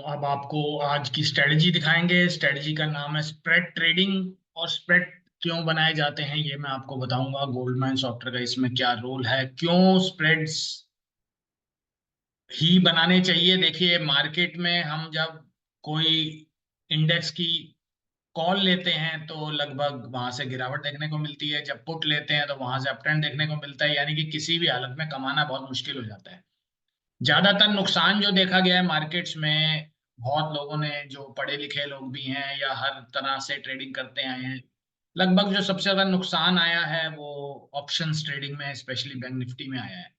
अब आपको आज की स्ट्रेटजी दिखाएंगे। स्ट्रेटजी का नाम है स्प्रेड ट्रेडिंग। और स्प्रेड क्यों बनाए जाते हैं ये मैं आपको बताऊंगा। गोल्डमैन सॉफ्टवेयर का इसमें क्या रोल है, क्यों स्प्रेड्स ही बनाने चाहिए। देखिए, मार्केट में हम जब कोई इंडेक्स की कॉल लेते हैं तो लगभग वहां से गिरावट देखने को मिलती है, जब पुट लेते हैं तो वहां से अपट्रेंड देखने को मिलता है। यानी कि किसी भी हालत में कमाना बहुत मुश्किल हो जाता है। ज्यादातर नुकसान जो देखा गया है मार्केट्स में, बहुत लोगों ने, जो पढ़े लिखे लोग भी हैं या हर तरह से ट्रेडिंग करते आए हैं, लगभग जो सबसे ज्यादा नुकसान आया है वो ऑप्शंस ट्रेडिंग में, स्पेशली बैंक निफ्टी में आया है।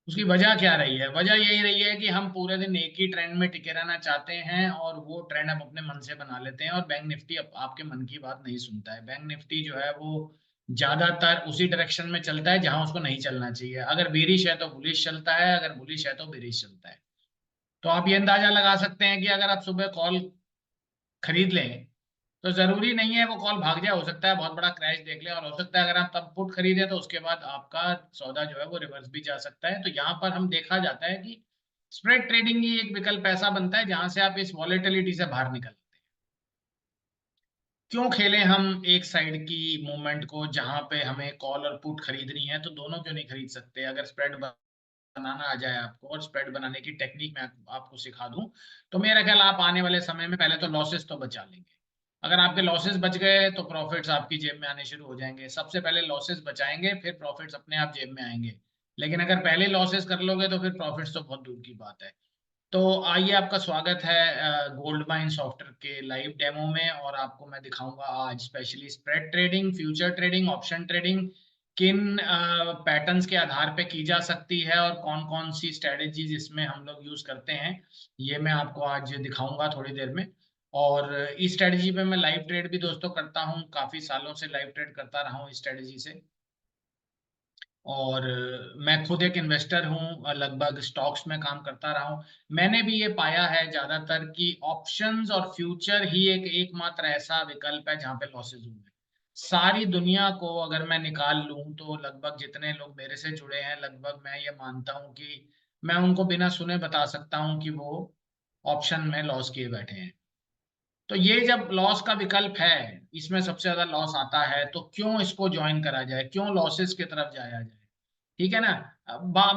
उसकी वजह क्या रही है? वजह यही रही है कि हम पूरे दिन एक ही ट्रेंड में टिके रहना चाहते हैं और वो ट्रेंड हम अपने मन से बना लेते हैं, और बैंक निफ्टी आपके मन की बात नहीं सुनता है। बैंक निफ्टी जो है वो ज्यादातर उसी डायरेक्शन में चलता है जहां उसको नहीं चलना चाहिए। अगर बेरिश है तो बुलिश चलता है, अगर बुलिश है तो बेरिश चलता है। तो आप ये अंदाजा लगा सकते हैं कि अगर आप सुबह कॉल खरीद लें तो जरूरी नहीं है वो कॉल भाग जाए। हो सकता है बहुत बड़ा क्रैश देख ले, और हो सकता है अगर आप तब पुट खरीदे तो उसके बाद आपका सौदा जो है वो रिवर्स भी जा सकता है। तो यहाँ पर हम देखा जाता है कि स्प्रेड ट्रेडिंग ही एक विकल्प ऐसा बनता है जहां से आप इस वॉलेटिलिटी से बाहर निकल सकते हैं। क्यों खेलें हम एक साइड की मूवमेंट को, जहां पे हमें कॉल और पुट खरीदनी है तो दोनों क्यों नहीं खरीद सकते? अगर स्प्रेड बनाना आ जाए आपको और स्प्रेड बनाने की टेक्निक मैं आपको सिखा दूं, तो मेरा ख्याल आप आने वाले समय में पहले तो लॉसेस तो बचा लेंगे। अगर आपके लॉसेस बच गए तो प्रॉफिट्स आपकी जेब में आने शुरू हो जाएंगे। सबसे पहले लॉसेस बचाएंगे, फिर प्रॉफिट्स अपने आप जेब में आएंगे। लेकिन अगर पहले लॉसेस कर लोगे तो फिर प्रॉफिट्स तो बहुत दूर की बात है। तो आइए, आपका स्वागत है गोल्ड माइन सॉफ्टवेयर के लाइव डेमो में। और आपको मैं दिखाऊंगा आज specially spread trading, future trading, option trading किन पैटर्न्स के आधार पे की जा सकती है और कौन कौन सी स्ट्रेटेजीज इसमें हम लोग यूज करते हैं। ये मैं आपको आज दिखाऊंगा थोड़ी देर में। और इस स्ट्रेटजी पे मैं लाइव ट्रेड भी दोस्तों करता हूँ, काफी सालों से लाइव ट्रेड करता रहा हूँ इस स्ट्रेटजी से। और मैं खुद एक इन्वेस्टर हूँ, लगभग स्टॉक्स में काम करता रहा हूँ। मैंने भी ये पाया है ज्यादातर कि ऑप्शंस और फ्यूचर ही एक एकमात्र ऐसा विकल्प है जहाँ पे लॉसेज हुए हैं। सारी दुनिया को अगर मैं निकाल लूं तो लगभग जितने लोग मेरे से जुड़े हैं, लगभग मैं ये मानता हूँ कि मैं उनको बिना सुने बता सकता हूँ कि वो ऑप्शन में लॉस किए बैठे हैं। तो ये जब लॉस का विकल्प है, इसमें सबसे ज्यादा लॉस आता है, तो क्यों इसको ज्वाइन करा जाए, क्यों लॉसेस की तरफ जाया जाए? ठीक है ना।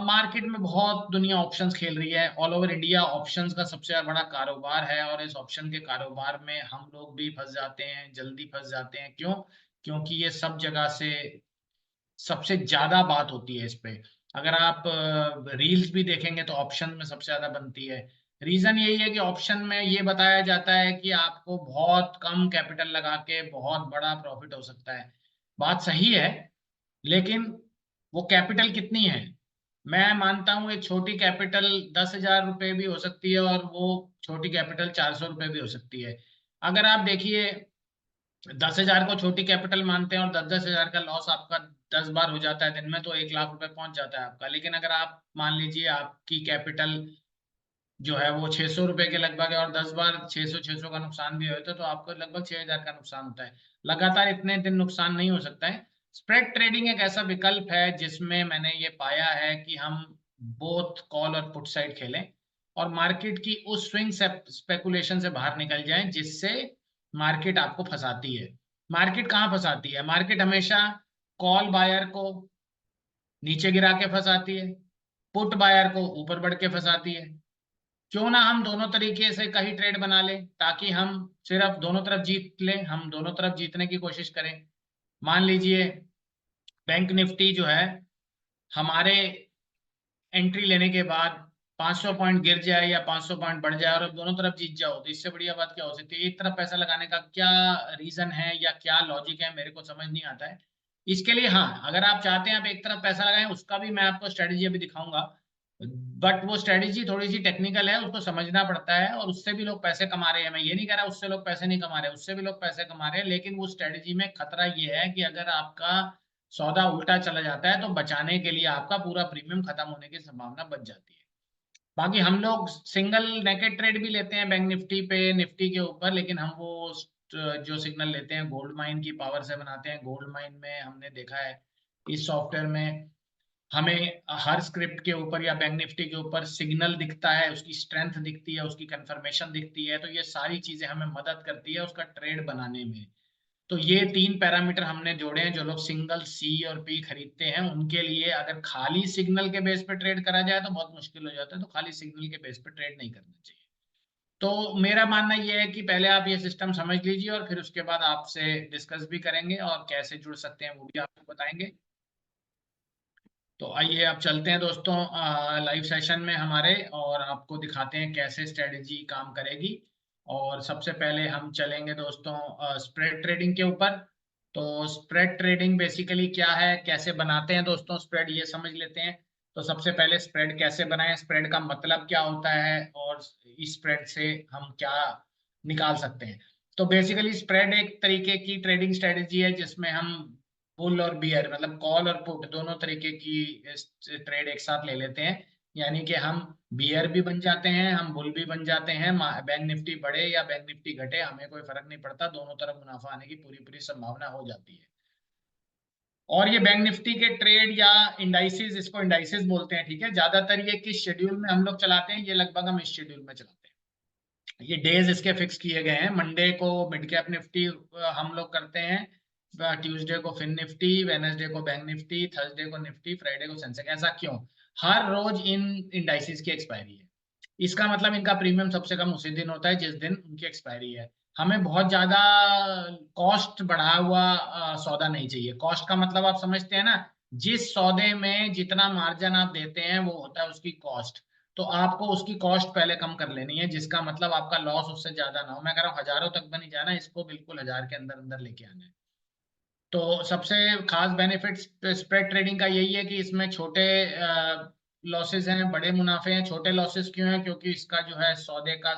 मार्केट में बहुत दुनिया ऑप्शंस खेल रही है, ऑल ओवर इंडिया ऑप्शंस का सबसे बड़ा कारोबार है, और इस ऑप्शन के कारोबार में हम लोग भी फंस जाते हैं, जल्दी फंस जाते हैं। क्यों? क्योंकि ये सब जगह से सबसे ज्यादा बात होती है इस पे। अगर आप रील्स भी देखेंगे तो ऑप्शन में सबसे ज्यादा बनती है। रीजन यही है कि ऑप्शन में ये बताया जाता है कि आपको बहुत कम कैपिटल लगा के बहुत बड़ा प्रॉफिट हो सकता है। बात सही है, लेकिन वो कैपिटल कितनी है? मैं मानता हूँ एक छोटी कैपिटल 10,000 रुपये भी हो सकती है, और वो छोटी कैपिटल 400 रुपये भी हो सकती है। अगर आप देखिए, 10,000 को छोटी कैपिटल मानते हैं और 10-10 हजार का लॉस आपका 10 बार हो जाता है दिन में, तो 1 लाख रुपए पहुंच जाता है आपका। लेकिन अगर आप मान लीजिए आपकी कैपिटल जो है वो 600 रुपए के लगभग है, और 10 बार 600 का नुकसान भी होता है, तो आपको लगभग 6,000 का नुकसान होता है। लगातार इतने दिन नुकसान नहीं हो सकता है। स्प्रेड ट्रेडिंग एक ऐसा विकल्प है जिसमें मैंने ये पाया है कि हम बोथ कॉल और पुट साइड खेलें और मार्केट की उस स्विंग स्पेकुलेशन से बाहर निकल जाएं जिससे मार्केट आपको फंसाती है। मार्केट कहाँ फंसाती है? मार्केट हमेशा कॉल बायर को नीचे गिरा के फंसाती है, पुट बायर को ऊपर बढ़ के फंसाती है। क्यों ना हम दोनों तरीके से कहीं ट्रेड बना लें, ताकि हम सिर्फ दोनों तरफ जीत लें, हम दोनों तरफ जीतने की कोशिश करें। मान लीजिए बैंक निफ्टी जो है, हमारे एंट्री लेने के बाद 500 पॉइंट गिर जाए या 500 पॉइंट बढ़ जाए और आप दोनों तरफ जीत जाओ, तो इससे बढ़िया बात क्या हो सकती है? एक तरफ पैसा लगाने का क्या रीजन है या क्या लॉजिक है, मेरे को समझ नहीं आता है। इसके लिए हाँ, अगर आप चाहते हैं आप एक तरफ पैसा लगाएं, उसका भी मैं आपको स्ट्रेटेजी अभी दिखाऊंगा। बट वो स्ट्रेटेजी थोड़ी सी टेक्निकल है, उसको समझना पड़ता है, और उससे भी लोग पैसे कमा रहे हैं। मैं ये नहीं कह रहा उससे लोग पैसे नहीं कमा रहे, उससे भी लोग पैसे कमा रहे हैं। लेकिन वो स्ट्रेटेजी में खतरा ये है कि अगर आपका सौदा उल्टा चला जाता है तो बचाने के लिए आपका पूरा प्रीमियम खत्म होने की संभावना बच जाती है। बाकी हम लोग सिंगल नेकेड ट्रेड भी लेते हैं बैंक निफ्टी पे, निफ्टी के ऊपर, लेकिन हम वो जो सिग्नल लेते हैं गोल्ड माइन की पावर से बनाते हैं। गोल्ड माइन में हमने देखा है इस सॉफ्टवेयर में हमें हर स्क्रिप्ट के ऊपर या बैंक निफ्टी के ऊपर सिग्नल दिखता है, उसकी स्ट्रेंथ दिखती है, उसकी कंफर्मेशन दिखती है, तो ये सारी चीजें हमें मदद करती है उसका ट्रेड बनाने में। तो ये 3 पैरामीटर हमने जोड़े हैं। जो लोग सिंगल सी और पी खरीदते हैं उनके लिए अगर खाली सिग्नल के बेस पे ट्रेड करा जाए तो बहुत मुश्किल हो जाता है, तो खाली सिग्नल के बेस पे ट्रेड नहीं करना चाहिए। तो मेरा मानना ये है कि पहले आप ये सिस्टम समझ लीजिए और फिर उसके बाद आपसे डिस्कस भी करेंगे और कैसे जुड़ सकते हैं वो भी आपको बताएंगे। तो आइए अब चलते हैं दोस्तों लाइव सेशन में हमारे, और आपको दिखाते हैं कैसे स्ट्रेटजी काम करेगी। और सबसे पहले हम चलेंगे दोस्तों स्प्रेड ट्रेडिंग के ऊपर। तो स्प्रेड ट्रेडिंग बेसिकली क्या है, कैसे बनाते हैं दोस्तों स्प्रेड, ये समझ लेते हैं। तो सबसे पहले स्प्रेड कैसे बनाएं, स्प्रेड का मतलब क्या होता है और इस स्प्रेड से हम क्या निकाल सकते हैं। तो बेसिकली स्प्रेड एक तरीके की ट्रेडिंग स्ट्रेटेजी है जिसमें हम बुल और बियर मतलब कॉल और पुट दोनों तरीके की ट्रेड एक साथ ले लेते हैं। यानी कि हम बियर भी बन जाते हैं, हम बुल भी बन जाते हैं। बैंक निफ्टी बढ़े या बैंक निफ्टी घटे हमें कोई फर्क नहीं पड़ता, दोनों तरफ मुनाफा आने की पूरी पूरी संभावना हो जाती है। और ये बैंक निफ्टी के ट्रेड या इंडाइसिस, इसको इंडाइसिस बोलते हैं, ठीक है। ज्यादातर ये किस शेड्यूल में हम लोग चलाते हैं, ये लगभग हम इस शेड्यूल में चलाते हैं। ये डेज इसके फिक्स किए गए हैं। मंडे को मिड कैप निफ्टी हम लोग करते हैं, ट्यूसडे को फिन निफ्टी, वेनेसडे को बैंक निफ्टी, थर्सडे को निफ्टी, फ्राइडे को सेंसेक्स। ऐसा क्यों? हर रोज इन इंडाइसिस की एक्सपायरी है। इसका मतलब इनका प्रीमियम सबसे कम उसी दिन होता है जिस दिन उनकी एक्सपायरी है। हमें बहुत ज्यादा कॉस्ट बढ़ा हुआ सौदा नहीं चाहिए। कॉस्ट का मतलब आप समझते हैं ना, जिस सौदे में जितना मार्जिन आप देते हैं वो होता है उसकी कॉस्ट। तो आपको उसकी कॉस्ट पहले कम कर लेनी है, जिसका मतलब आपका लॉस उससे ज्यादा ना हो। मैं कह रहा हूँ हजारों तक बनी जाना, इसको बिल्कुल 1000 के अंदर अंदर लेके आना है। तो सबसे खास बेनिफिट स्प्रेड ट्रेडिंग का यही है कि इसमें छोटे लॉसेस हैं, बड़े मुनाफे हैं। छोटे लॉसेस क्यों हैं? क्योंकि इसका जो है सौदे का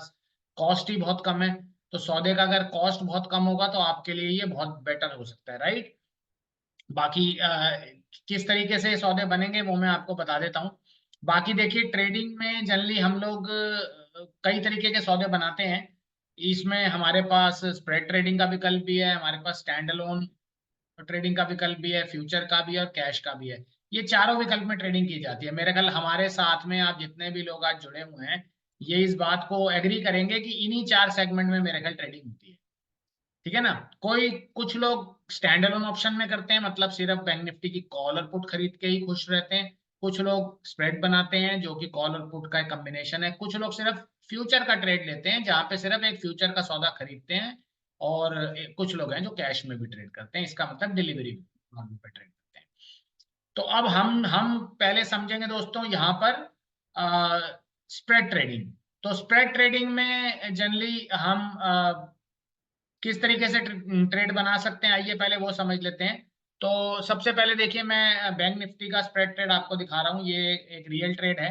कॉस्ट ही बहुत कम है। तो सौदे का अगर कॉस्ट बहुत कम होगा तो आपके लिए ये बहुत बेटर हो सकता है, राइट। बाकी किस तरीके से सौदे बनेंगे वो मैं आपको बता देता हूँ। बाकी देखिए ट्रेडिंग में जनरली हम लोग कई तरीके के सौदे बनाते हैं। इसमें हमारे पास स्प्रेड ट्रेडिंग का विकल्प भी है, हमारे पास स्टैंड अलोन ट्रेडिंग का विकल्प भी है, फ्यूचर का भी है और कैश का भी है। ये चारों विकल्प में ट्रेडिंग की जाती है। मेरे ख्याल हमारे साथ में आप जितने भी लोग आज जुड़े हुए हैं ये इस बात को एग्री करेंगे कि इन्हीं 4 सेगमेंट में मेरे ख्याल ट्रेडिंग होती है, ठीक है ना। कोई कुछ लोग स्टैंड अलोन ऑप्शन में करते हैं, मतलब सिर्फ बैंक निफ्टी की कॉल और पुट खरीद के ही खुश रहते हैं। कुछ लोग स्प्रेड बनाते हैं जो कि कॉल और पुट का एक कॉम्बिनेशन है। कुछ लोग सिर्फ फ्यूचर का ट्रेड लेते हैं जहां पे सिर्फ एक फ्यूचर का सौदा खरीदते हैं। और कुछ लोग हैं जो कैश में भी ट्रेड करते हैं, इसका मतलब डिलीवरी पे ट्रेड करते हैं। तो अब हम पहले समझेंगे दोस्तों यहाँ पर स्प्रेड ट्रेडिंग। तो स्प्रेड ट्रेडिंग में जनरली हम किस तरीके से ट्रेड बना सकते हैं, आइए पहले वो समझ लेते हैं। तो सबसे पहले देखिए मैं बैंक निफ्टी का स्प्रेड ट्रेड आपको दिखा रहा हूँ। ये एक रियल ट्रेड है,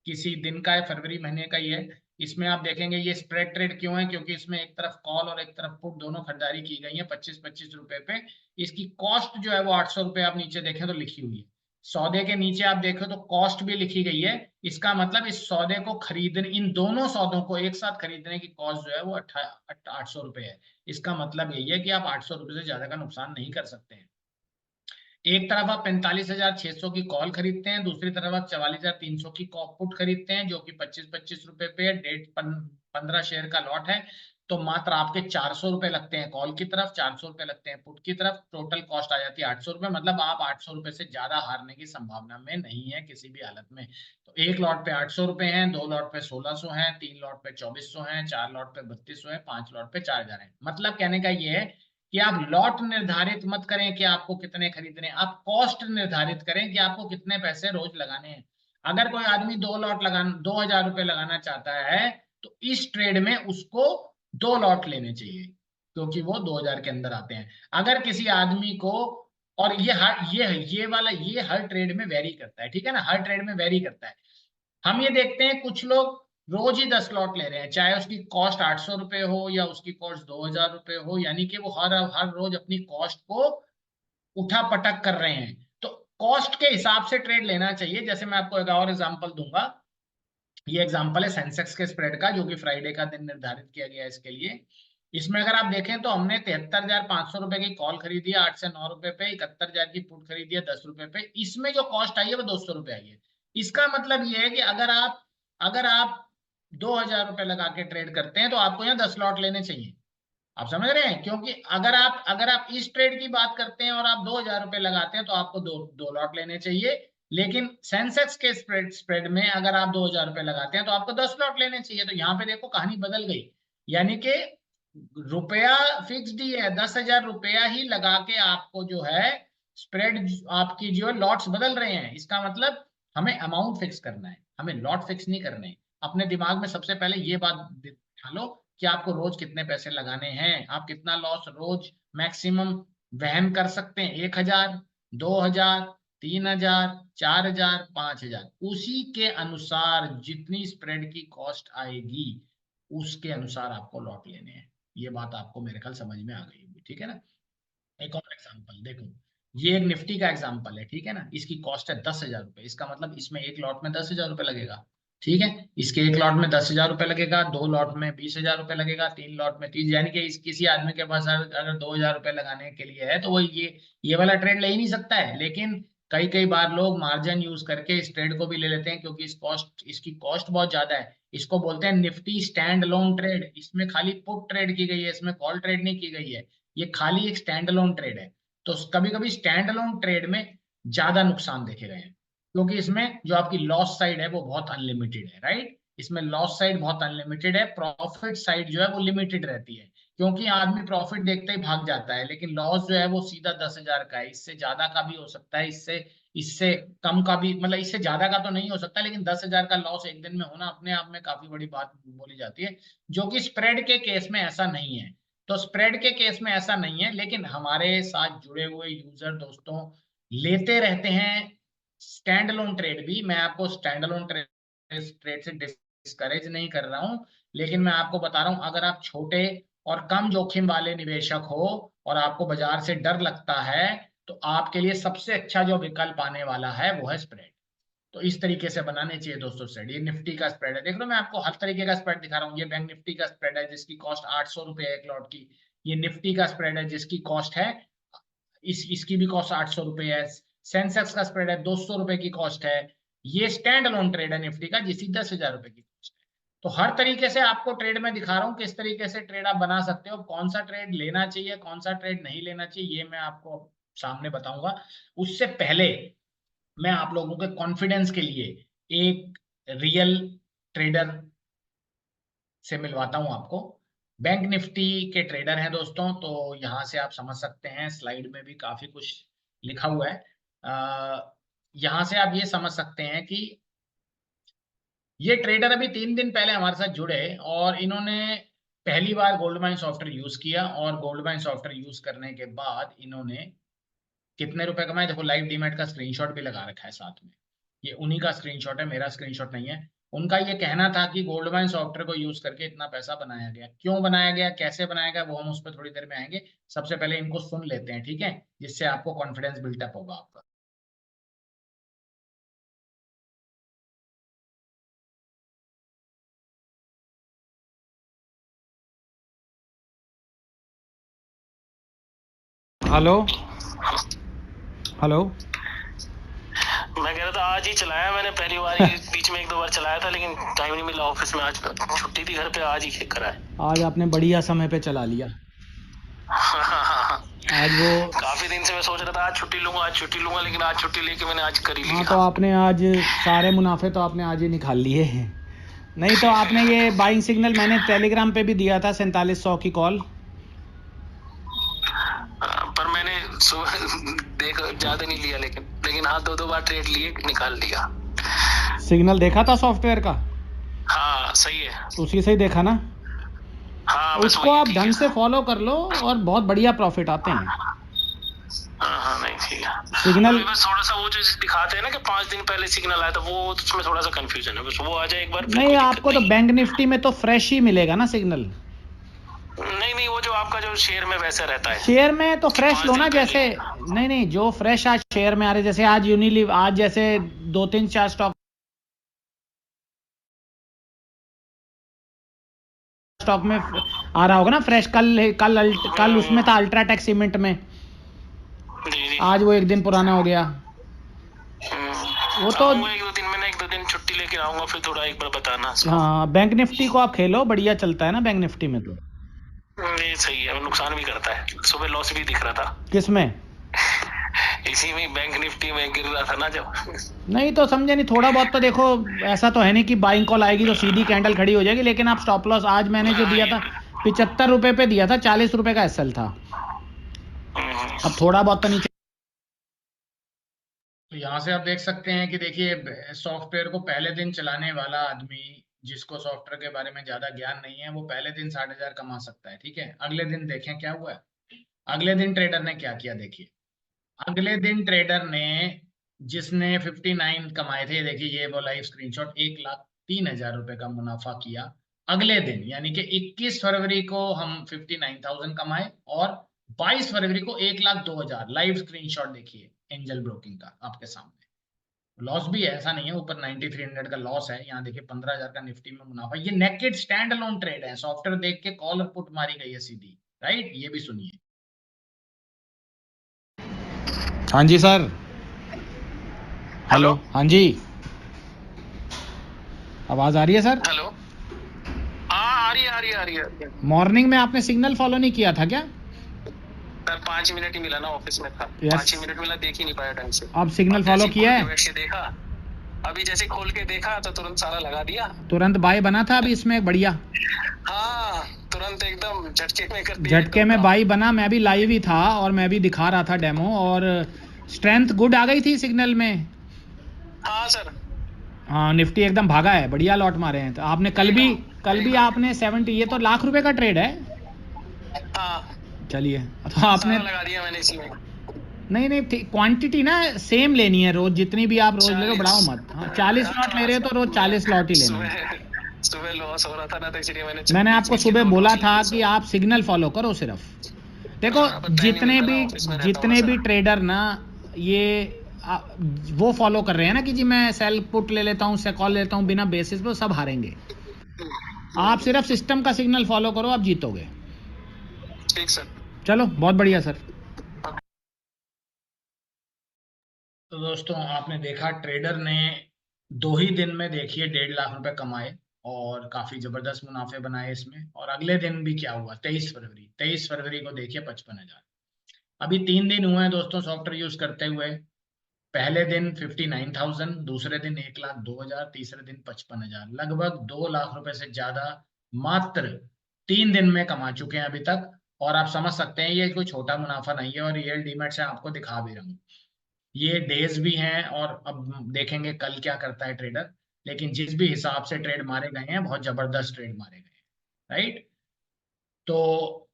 किसी दिन का है, फरवरी महीने का ही है। इसमें आप देखेंगे ये स्प्रेड ट्रेड क्यों है, क्योंकि इसमें एक तरफ कॉल और एक तरफ पुट दोनों खरीदारी की गई है 25-25 रुपए पे। इसकी कॉस्ट जो है वो 800 रुपये आप नीचे देखें तो लिखी हुई है। सौदे के नीचे आप देखो तो कॉस्ट भी लिखी गई है। इसका मतलब इस सौदे को खरीदने, इन दोनों सौदों को एक साथ खरीदने की कॉस्ट जो है वो 800 रुपये है। इसका मतलब यही है कि आप 800 रुपये से ज्यादा का नुकसान नहीं कर सकते हैं। एक तरफ आप 45,600 की कॉल खरीदते हैं, दूसरी तरफ आप 44,300 की पुट खरीदते हैं जो कि 25-25 रुपए पे 15 शेयर का लॉट है। तो मात्र आपके 400 रुपये लगते हैं कॉल की तरफ, 400 रुपये लगते हैं पुट की तरफ। टोटल कॉस्ट आ जाती है 800 रुपये। मतलब आप 800 रुपये से ज्यादा हारने की संभावना में नहीं है किसी भी हालत में। तो एक लॉट पे 800 रुपये हैं, 2 लॉट पे 1600 हैं, 3 लॉट पे 2400 हैं, 4 लॉट पे 3200 है, 5 लॉट पे 4000 है। मतलब कहने का ये है कि आप लॉट निर्धारित मत करें कि आपको कितने खरीदने, आप कॉस्ट निर्धारित करें कि आपको कितने पैसे रोज लगाने हैं। अगर कोई आदमी 2 लॉट लगाना, 2000 रुपये लगाना चाहता है तो इस ट्रेड में उसको 2 लॉट लेने चाहिए, क्योंकि वो 2000 के अंदर आते हैं। अगर किसी आदमी को, और ये वाला ये हर ट्रेड में वेरी करता है, ठीक है ना, हर ट्रेड में वेरी करता है। हम ये देखते हैं कुछ लोग रोज ही 10 लॉट ले रहे हैं, चाहे उसकी कॉस्ट 800 रुपये हो या उसकी कॉस्ट 2000 रुपये हो, यानी कि वो हर हर रोज अपनी कॉस्ट को उठा पटक कर रहे हैं। तो कॉस्ट के हिसाब से ट्रेड लेना चाहिए। जैसे मैं आपको एक और एग्जांपल दूंगा। ये एग्जांपल है सेंसेक्स के स्प्रेड का, जो कि फ्राइडे का दिन निर्धारित किया गया है इसके लिए। इसमें अगर आप देखें तो हमने 73,500 रुपए की कॉल खरीदी है 8 से 9 रुपए पे, 71,000 की पुट खरीदी है 10 रुपए पे। इसमें जो कॉस्ट आई है वो 200 रुपए आई है। इसका मतलब ये है कि अगर आप 2,000 रुपए लगा के ट्रेड करते हैं तो आपको यहाँ 10 लॉट लेने चाहिए। आप समझ रहे हैं? क्योंकि अगर आप इस ट्रेड की बात करते हैं और आप 2,000 रुपए लगाते हैं तो आपको दो लॉट लेने चाहिए। लेकिन सेंसेक्स के स्प्रेड में अगर आप 2,000 रुपए लगाते हैं तो आपको 10 लॉट लेने चाहिए। तो यहाँ पे देखो कहानी बदल गई, यानी कि रुपया फिक्स्ड ही है, 10,000 रुपया ही लगा के आपको जो है स्प्रेड आपकी जो है लॉट्स बदल रहे हैं। इसका मतलब हमें अमाउंट फिक्स करना है, हमें लॉट फिक्स नहीं करने। अपने दिमाग में सबसे पहले ये बात लो कि आपको रोज कितने पैसे लगाने हैं, आप कितना लॉस रोज मैक्सिमम वहन कर सकते हैं। 1,000, 2,000, 3,000, 4,000, 5,000, उसी के अनुसार जितनी स्प्रेड की कॉस्ट आएगी उसके अनुसार आपको लॉट लेने हैं। ये बात आपको मेरे ख्याल समझ में आ गई होगी, ठीक है ना। एक और एग्जांपल देखो, ये एक निफ्टी का एग्जांपल है, ठीक है ना। इसकी कॉस्ट है 10,000 रुपए। इसका मतलब इसमें एक लॉट में 10,000 रुपए लगेगा, ठीक है। इसके एक लॉट में 10,000 रुपए लगेगा, दो लॉट में 20,000 रुपए लगेगा, तीन लॉट में 30, यानी कि किसी आदमी के पास अगर 2,000 रुपए लगाने के लिए है तो वो ये वाला ट्रेड ले ही नहीं सकता है। लेकिन कई कई बार लोग मार्जिन यूज करके इस ट्रेड को भी ले लेते हैं, क्योंकि इसकी कॉस्ट बहुत ज्यादा है। इसको बोलते हैं निफ्टी स्टैंड अलोन ट्रेड। इसमें खाली पुट ट्रेड की गई है, इसमें कॉल ट्रेड नहीं की गई है। ये खाली एक स्टैंड अलोन ट्रेड है। तो कभी कभी स्टैंड अलोन ट्रेड में ज्यादा नुकसान देखे गए हैं, क्योंकि इसमें जो आपकी लॉस साइड है वो बहुत अनलिमिटेड है, राइट। इसमें लॉस साइड बहुत अनलिमिटेड है, प्रॉफिट साइड जो है वो लिमिटेड रहती है। क्योंकि आदमी प्रॉफिट देखते ही भाग जाता है, लेकिन लॉस जो है वो सीधा 10,000 का है। इससे ज्यादा का भी हो सकता है, इससे इससे कम का भी, मतलब इससे ज्यादा का तो नहीं हो सकता, लेकिन 10,000 का लॉस एक दिन में होना अपने आप में काफी बड़ी बात बोली जाती है। जो कि स्प्रेड के केस में ऐसा नहीं है। तो स्प्रेड के केस में ऐसा नहीं है, लेकिन हमारे साथ जुड़े हुए यूजर दोस्तों लेते रहते हैं स्टैंड अलोन ट्रेड भी। मैं आपको स्टैंड अलोन ट्रेड से डिस्करेज नहीं कर रहा हूं, लेकिन मैं आपको बता रहा हूं अगर आप छोटे और कम जोखिम वाले निवेशक हो और आपको बाजार से डर लगता है तो आपके लिए सबसे अच्छा जो विकल्प आने वाला है वो है स्प्रेड। तो इस तरीके से बनाने चाहिए दोस्तों स्प्रेड। ये निफ्टी का स्प्रेड है, देख लो मैं आपको हर तरीके का स्प्रेड दिखा रहा हूँ। ये बैंक निफ्टी का स्प्रेड है जिसकी कॉस्ट 800 रुपए है एक लॉट की। ये निफ्टी का स्प्रेड है जिसकी कॉस्ट है इसकी भी कॉस्ट 800 रुपए है। सेंसेक्स का स्प्रेड है 200 रुपए की कॉस्ट है। ये स्टैंड अलोन ट्रेड है निफ्टी का जिसकी 10,000 रुपए की कॉस्ट है। तो हर तरीके से आपको ट्रेड में दिखा रहा हूँ किस तरीके से ट्रेड आप बना सकते हो, कौन सा ट्रेड लेना चाहिए कौन सा ट्रेड नहीं लेना चाहिए, ये मैं आपको सामने बताऊंगा। उससे पहले मैं आप लोगों के कॉन्फिडेंस के लिए एक रियल ट्रेडर से मिलवाता हूं आपको। बैंक निफ्टी के ट्रेडर हैं दोस्तों, तो यहां से आप समझ सकते हैं, स्लाइड में भी काफी कुछ लिखा हुआ है। यहां से आप ये समझ सकते हैं कि ये ट्रेडर अभी 3 दिन पहले हमारे साथ जुड़े और इन्होंने पहली बार गोल्डमाइन सॉफ्टवेयर यूज किया, और गोल्डमाइन सॉफ्टवेयर यूज करने के बाद इन्होंने कितने रुपए कमाए देखो। लाइव डीमैट का स्क्रीनशॉट भी लगा रखा है साथ में, ये उन्हीं का स्क्रीनशॉट है, मेरा स्क्रीनशॉट नहीं है। उनका ये कहना था कि गोल्डमाइन सॉफ्टवेयर को यूज करके इतना पैसा बनाया गया। क्यों बनाया गया, कैसे बनाया गया, वो हम उस पर थोड़ी देर में आएंगे। सबसे पहले इनको सुन लेते हैं, ठीक है, जिससे आपको कॉन्फिडेंस बिल्टअप होगा आपका। Hello hello. मैं कह रहा था आज ही चलाया मैंने पहली बार ही बीच में 1-2 बार चलाया था लेकिन टाइम नहीं मिला ऑफिस में, आज छुट्टी थी घर पे, आज ही चेक करा है। आज आपने बढ़िया समय पे चला लिया। आज वो काफी दिन से मैं सोच रहा था आज छुट्टी लूंगा लेकिन आज छुट्टी लेके मैंने आज कर ही लिया। हाँ, तो आपने आज सारे मुनाफे तो आपने आज ही निकाल लिए। नहीं तो आपने ये बाइंग सिग्नल मैंने टेलीग्राम पे भी दिया था 4700 की कॉल, पर मैंने देख ज्यादा नहीं लिया, लेकिन हाँ 2-2 बार ट्रेड लिए निकाल लिया। सिग्नल देखा था सॉफ्टवेयर का? हाँ सही है, उसी से ही देखा ना। हाँ उसको आप ढंग से फॉलो कर लो और बहुत बढ़िया प्रॉफिट आते हैं। हाँ नहीं ठीक है। सिग्नल बस थोड़ा सा वो जो दिखाते हैं ना कि 5 दिन पहले सिग्नल आया था, वो उसमें थोड़ा सा कंफ्यूजन है, बस वो आ जाए एक बार। नहीं, आपको तो बैंक निफ्टी में तो फ्रेश ही मिलेगा ना सिग्नल। नहीं वो जो आपका जो शेयर में वैसा रहता है, शेयर में तो फ्रेश लो ना, जैसे नहीं जो फ्रेश आज शेयर में आ रहे, जैसे आज यूनिलीव, आज जैसे 2-3-4 स्टॉक में आ रहा होगा ना फ्रेश। कल उसमें था अल्ट्राटेक सीमेंट में, जी जी। आज वो 1 दिन पुराना हो गया। वो तो आऊंगा एक दो दिन छुट्टी लेके आऊंगा, फिर थोड़ा एक बार बताना। हाँ, बैंक निफ्टी को आप खेलो, बढ़िया चलता है ना बैंक निफ्टी में। तो ये सही है, नुकसान भी करता है, सुबह लॉस भी दिख रहा था। किसमें? इसी में बैंक निफ्टी में गिर रहा था ना जब। नहीं तो समझे नहीं, थोड़ा बहुत तो देखो, ऐसा तो है नहीं कि बाइंग कॉल आएगी तो सीधी कैंडल खड़ी हो जाएगी, लेकिन आप स्टॉप लॉस आज मैंने जो दिया था 75 रुपए पे दिया था, 40 रुपए का एसएल था। अब थोड़ा बहुत तो नीचे। तो यहाँ से आप देख सकते हैं कि देखिए सॉफ्टवेयर को पहले दिन चलाने वाला आदमी, जिसको सॉफ्टवेयर के बारे में ज्यादा ज्ञान नहीं है, वो पहले दिन 60,000 कमा सकता है। ठीक है, अगले दिन देखें क्या हुआ है। अगले दिन ट्रेडर ने क्या किया देखिए। अगले दिन ट्रेडर ने, जिसने 59 कमाए थे, देखिए ये वो लाइव स्क्रीनशॉट, 1,03,000 रुपए का मुनाफा किया अगले दिन, यानी कि 21 फरवरी को हम 59,000 कमाए और 22 फरवरी को 1,02,000। लाइव स्क्रीनशॉट देखिए एंजल ब्रोकिंग का आपके सामने। लॉस भी है, ऐसा नहीं है, ऊपर 9300 का लॉस है, यहाँ देखिए 15,000 का निफ्टी में मुनाफा। ये नेकेड स्टैंड अलोन ट्रेड है, सॉफ्टवेयर देख के कॉल और पुट मारी गई है सीधी, राइट। ये भी सुनिए। हाँ जी सर, हेलो। हाँ जी, आवाज आ रही है सर? हेलो, हाँ आ रही है। मॉर्निंग में आपने सिग्नल फॉलो नहीं किया था क्या? सर 5 मिनट ही मिला ना, ऑफिस में था। Yes. 5 ही मिनट मिला, देख ही नहीं पाया ढंग से। अब सिग्नल फॉलो किया है? बैठ के देखा, अभी जैसे खोल के देखा तो तुरंत सारा लगा दिया। तुरंत बाय बना था अभी इसमें बढ़िया। हाँ, तुरंत एकदम झटके में कर दिया। झटके में बाई बना, मैं भी लाइव ही था और मैं भी दिखा रहा था डेमो, और स्ट्रेंथ गुड आ गई थी सिग्नल में। हाँ सर, हाँ, निफ्टी एकदम भागा है, बढ़िया लॉट मारे हैं। तो आपने कल भी आपने 70, ये तो लाख रुपए का ट्रेड है। हाँ चलिए, तो आपने लगा दिया मैंने इसी में। नहीं क्वांटिटी ना सेम लेनी है रोज, जितनी भी आप रोज ले लो, बढ़ाओ मत। हाँ, 40 लॉट ले रहे हो तो रोज 40 लॉट ही लेना है। सुबह लॉस हो रहा था ना, तो इसलिए मैंने आपको सुबह बोला था कि आप सिग्नल फॉलो करो सिर्फ। देखो, जितने भी ट्रेडर ना ये वो फॉलो कर रहे हैं ना कि जी मैं सेल पुट ले लेता हूँ, से कॉल लेता हूँ बिना बेसिस पे, सब हारेंगे। आप सिर्फ सिस्टम का सिग्नल फॉलो करो, आप जीतोगे। ठीक सर, चलो बहुत बढ़िया सर। तो दोस्तों आपने देखा ट्रेडर ने 2 ही दिन में देखिए 1.5 लाख रुपए कमाए और काफी जबरदस्त मुनाफे बनाए इसमें। और अगले दिन भी क्या हुआ, 23 फरवरी को देखिए 55,000। अभी 3 दिन हुए हैं दोस्तों सॉफ्टवेयर यूज करते हुए। पहले दिन 59,000, दूसरे दिन 1,02,000, तीसरे दिन 55,000। लगभग 2 लाख रुपए से ज्यादा मात्र 3 दिन में कमा चुके हैं अभी तक। और आप समझ सकते हैं ये कोई छोटा मुनाफा नहीं है, और रियल डीमेट से आपको दिखा भी रहा हूँ। ये डेज भी हैं और अब देखेंगे कल क्या करता है ट्रेडर। लेकिन जिस भी हिसाब से ट्रेड मारे गए हैं, बहुत जबरदस्त ट्रेड मारे गए हैं, राइट। तो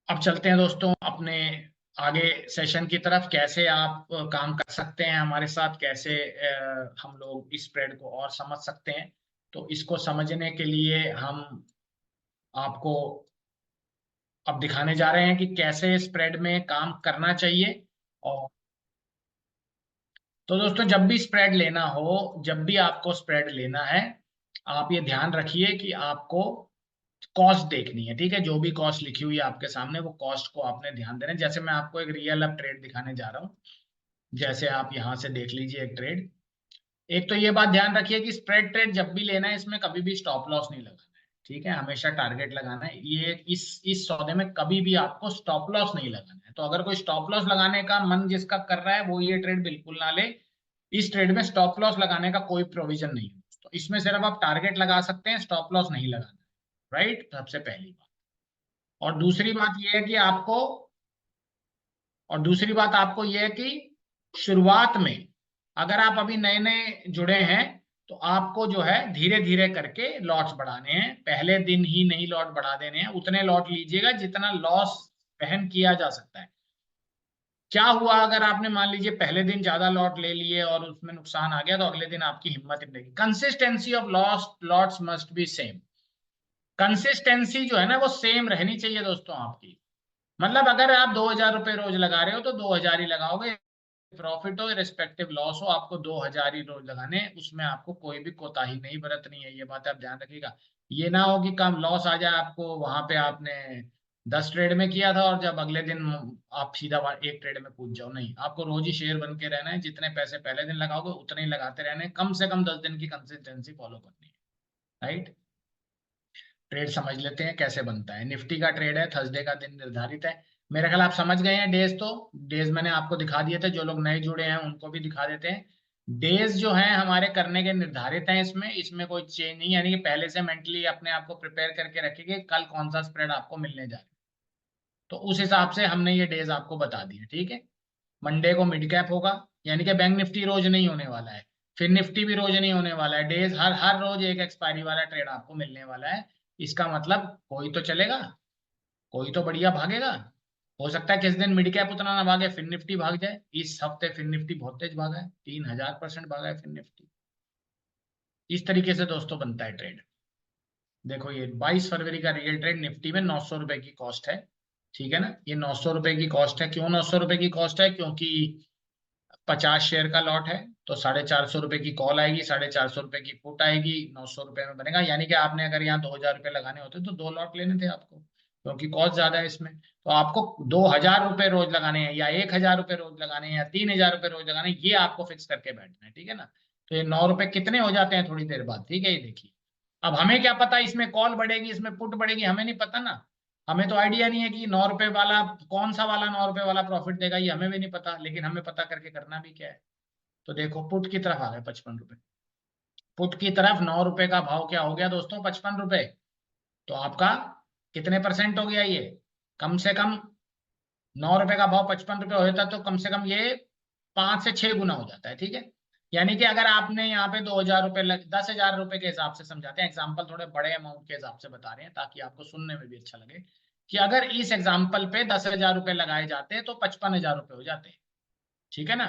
अब चलते हैं दोस्तों अपने आगे सेशन की तरफ। कैसे आप काम कर सकते हैं हमारे साथ, कैसे हम लोग इस स्प्रेड को और समझ सकते हैं। तो इसको समझने के लिए हम आपको अब दिखाने जा रहे हैं कि कैसे स्प्रेड में काम करना चाहिए। और तो दोस्तों जब भी स्प्रेड लेना हो, जब भी आपको स्प्रेड लेना है, आप ये ध्यान रखिए कि आपको कॉस्ट देखनी है। ठीक है, जो भी कॉस्ट लिखी हुई है आपके सामने, वो कॉस्ट को आपने ध्यान देना है। जैसे मैं आपको एक रियल अब ट्रेड दिखाने जा रहा हूँ, जैसे आप यहाँ से देख लीजिए एक ट्रेड। एक तो ये बात ध्यान रखिए कि स्प्रेड ट्रेड जब भी लेना है, इसमें कभी भी स्टॉप लॉस नहीं लगाना है। ठीक है, हमेशा टारगेट लगाना है। ये इस सौदे में कभी भी आपको स्टॉप लॉस नहीं लगाना है। तो अगर कोई स्टॉप लॉस लगाने का मन जिसका कर रहा है, वो ये ट्रेड बिल्कुल ना ले। इस ट्रेड में स्टॉप लॉस लगाने का कोई प्रोविजन नहीं है। तो इसमें सिर्फ आप टारगेट लगा सकते हैं, स्टॉप लॉस नहीं लगाना, राइट। सबसे पहली बात। और दूसरी बात यह है कि आपको यह है कि शुरुआत में अगर आप अभी नए नए जुड़े हैं, तो आपको जो है धीरे धीरे करके लॉट्स बढ़ाने हैं। पहले दिन ही नहीं लॉट बढ़ा देने हैं। उतने लॉट लीजिएगा जितना लॉस वहन किया जा सकता है। क्या हुआ अगर आपने मान लीजिए पहले दिन ज्यादा लॉट ले लिए और उसमें नुकसान आ गया, तो अगले दिन आपकी हिम्मत नहीं रहेगी। Consistency of lots must be same. Consistency जो है ना, वो सेम रहनी चाहिए दोस्तों आपकी। मतलब अगर आप 2,000 रुपए रोज लगा रहे हो तो 2,000 ही लगाओगे। प्रॉफिट हो रिस्पेक्टिव लॉस हो, आपको 2,000 ही रोज लगाने, उसमें आपको कोई भी कोताही नहीं बरतनी है। ये बात आप ध्यान रखिएगा। ये ना हो कि कम लॉस आ जाए आपको, वहां पे आपने 10 ट्रेड में किया था और जब अगले दिन आप सीधा एक ट्रेड में कूद जाओ। नहीं, आपको रोज ही शेयर बन के रहना है, जितने पैसे पहले दिन लगाओगे उतने ही लगाते रहने हैं, कम से कम 10 दिन की कंसिस्टेंसी फॉलो करनी है, राइट। ट्रेड समझ लेते हैं कैसे बनता है। निफ्टी का ट्रेड है, थर्सडे का दिन निर्धारित है। मेरे ख्याल आप समझ गए हैं डेज, तो डेज मैंने आपको दिखा दिए थे, जो लोग नए जुड़े हैं उनको भी दिखा देते हैं। डेज जो है हमारे करने के निर्धारित हैं, इसमें इसमें कोई चेंज नहीं, यानी कि पहले से मेंटली अपने आप को प्रिपेयर करके रखिए कल कौन सा स्प्रेड आपको मिलने जा रहा है, तो उस हिसाब से हमने ये डेज आपको बता दिए, ठीक है। मंडे को मिड कैप होगा, यानी कि बैंक निफ्टी रोज नहीं होने वाला है, फिर निफ्टी भी रोज नहीं होने वाला है, डेज हर हर रोज एक एक्सपायरी वाला ट्रेड आपको मिलने वाला है। इसका मतलब कोई तो चलेगा, कोई तो बढ़िया भागेगा। हो सकता है किस दिन मिड कैप उतना ना भागे, फिर निफ्टी भाग जाए। इस हफ्ते फिर निफ्टी बहुत तेज भागा है, 3000% भागा है फिर निफ्टी। इस तरीके से दोस्तों बनता है ट्रेड। देखो ये 22 फरवरी का रियल ट्रेड निफ्टी में 900 रुपए की कॉस्ट है, ठीक है ना। ये 900 रुपए की कॉस्ट है। क्यों 900 रुपए की कॉस्ट है? क्योंकि 50 शेयर का लॉट है, तो 450 रुपए की कॉल आएगी, 450 रुपए की पुट आएगी, 900 रुपए में बनेगा। यानी कि आपने अगर यहाँ 2000 रुपए लगाने होते तो 2 लॉट लेने थे आपको, क्योंकि कॉस्ट ज्यादा है इसमें। तो आपको 2000 रुपए रोज लगाने हैं, या 1000 रुपए रोज लगाने हैं, या 3000 रुपए रोज लगाने हैं, ये आपको फिक्स करके बैठना है, ठीक है ना। तो ये 9 रुपए कितने हो जाते हैं थोड़ी देर बाद, ठीक है, ये देखिए। अब हमें क्या पता इसमें कॉल बढ़ेगी इसमें पुट बढ़ेगी, हमें नहीं पता ना। हमें तो आइडिया नहीं है कि 9 रुपए वाला कौन सा वाला 9 रुपए वाला प्रॉफिट देगा, ये हमें भी नहीं पता, लेकिन हमें पता करके करना भी क्या है। तो देखो पुट की तरफ आ गए 55 रुपए, पुट की तरफ 9 रुपए का भाव क्या हो गया दोस्तों, 55 रुपए। तो आपका कितने परसेंट हो गया ये? कम से कम 9 रुपए का भाव 55 रुपए हो जाता तो कम से कम ये 5 से 6 गुना हो जाता है, ठीक है। यानी कि अगर आपने यहाँ पे 2000 रुपए 10,000 रुपए के हिसाब से समझाते हैं, एग्जाम्पल थोड़े बड़े अमाउंट के हिसाब से बता रहे हैं ताकि आपको सुनने में भी अच्छा लगे, कि अगर इस एग्जाम्पल पे 10,000 रुपए लगाए जाते तो 55,000 रुपए हो जाते, ठीक है ना।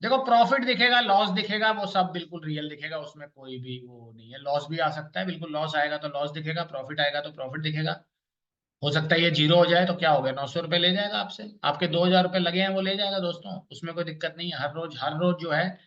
देखो प्रॉफिट दिखेगा, लॉस दिखेगा, वो सब बिल्कुल रियल दिखेगा, उसमें कोई भी वो नहीं है। लॉस भी आ सकता है, बिल्कुल लॉस आएगा तो लॉस दिखेगा, प्रॉफिट आएगा तो प्रॉफिट दिखेगा। हो सकता है ये जीरो हो जाए तो क्या हो गया, 900 रुपए ले जाएगा आपसे, आपके 2000 रुपए लगे हैं वो ले जाएगा दोस्तों, उसमें कोई दिक्कत नहीं है। हर रोज जो है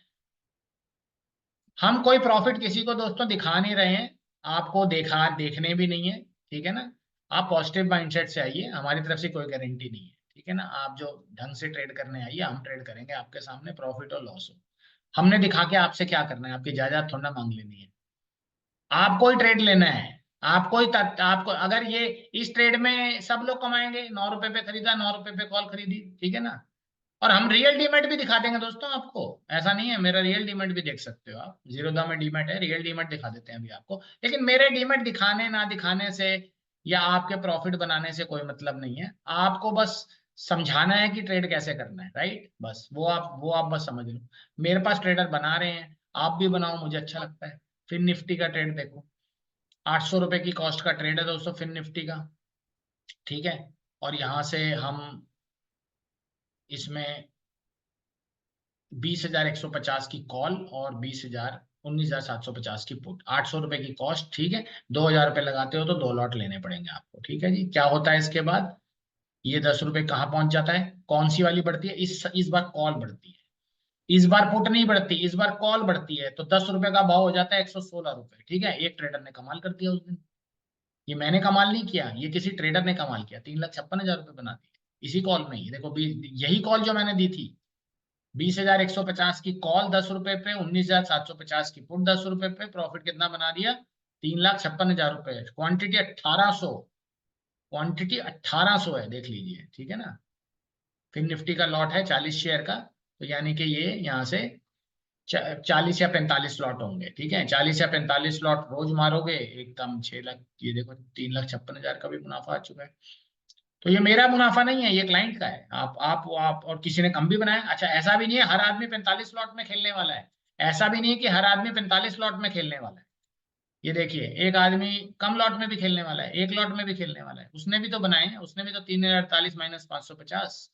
हम कोई प्रॉफिट किसी को दोस्तों दिखा नहीं रहे हैं, आपको देखने भी नहीं है, ठीक है ना। आप पॉजिटिव माइंडसेट से आइए, हमारी तरफ से कोई गारंटी नहीं है, ठीक है ना। आप जो ढंग से ट्रेड करने आइए, हम ट्रेड करेंगे आपके सामने, प्रॉफिट और लॉस हो। हमने दिखा के आपसे क्या करना है, आपकी जायदाद थोड़ा मांग लेनी है। आपको ही ट्रेड लेना है, आपको ही आपको, अगर ये इस ट्रेड में सब लोग कमाएंगे, 9 रुपए पे खरीदा, 9 रुपए पे कॉल खरीदी, ठीक है ना। और हम रियल डीमेट भी दिखा देंगे दोस्तों आपको, ऐसा नहीं है, मेरा रियल डीमेट भी देख सकते हो आप, जीरोधा में डीमेट है, रियल डीमेट दिखा देते हैं अभी आपको। लेकिन मेरे डीमेट दिखाने ना दिखाने से या आपके प्रॉफिट बनाने से कोई मतलब नहीं है, आपको बस समझाना है कि ट्रेड कैसे करना है, राइट। बस वो आप बस समझ लो। मेरे पास ट्रेडर बना रहे हैं, आप भी बनाओ, मुझे अच्छा लगता है। फिर निफ्टी का ट्रेड देखो, 800 रुपए की कॉस्ट का ट्रेड है दोस्तों फिर निफ्टी का, ठीक है। और यहां से हम इसमें 20,150 की कॉल और 19,750 की पुट, 800 रुपए की कॉस्ट, ठीक है। 2,000 रुपए लगाते हो तो 2 लॉट लेने पड़ेंगे आपको, ठीक है जी। क्या होता है इसके बाद, ये 10 रुपए कहाँ पहुंच जाता है, कौन सी वाली बढ़ती है, इस बार कॉल बढ़ती है, इस बार पुट नहीं बढ़ती, इस बार कॉल बढ़ती है, तो 10 रुपए का भाव हो जाता है 116 रुपए, ठीक है। एक ट्रेडर ने कमाल कर दिया उस दिन, ये मैंने कमाल नहीं किया, ये किसी ट्रेडर ने कमाल किया, 3,56,000 रुपए बना दिए इसी कॉल में ही। देखो यही कॉल जो मैंने दी थी, 20,150 की कॉल 10 रुपए पे, 19,750 की पुट 10 रुपए पे, प्रॉफिट कितना बना दिया, 3,56,000 रुपए। क्वांटिटी 1800 है, देख लीजिए, ठीक है ना। फिर निफ्टी का लॉट है 40 शेयर का, तो यानी कि ये यहाँ से 40 या 45 लॉट होंगे, ठीक है। 40 या 45 लॉट रोज मारोगे एकदम 6 लाख, ये देखो 3,56,000 का भी मुनाफा आ चुका है। तो ये मेरा मुनाफा नहीं है, ये क्लाइंट का है। आप और किसी ने कम भी बनाया। अच्छा, ऐसा भी नहीं है हर आदमी 45 लॉट में खेलने वाला है, ऐसा भी नहीं है कि हर आदमी 45 लॉट में खेलने वाला है। ये देखिए, एक आदमी कम लॉट में भी खेलने वाला है, एक लॉट में भी खेलने वाला है, उसने भी तो बनाए हैं, उसने भी तो 3,048 माइनस 550,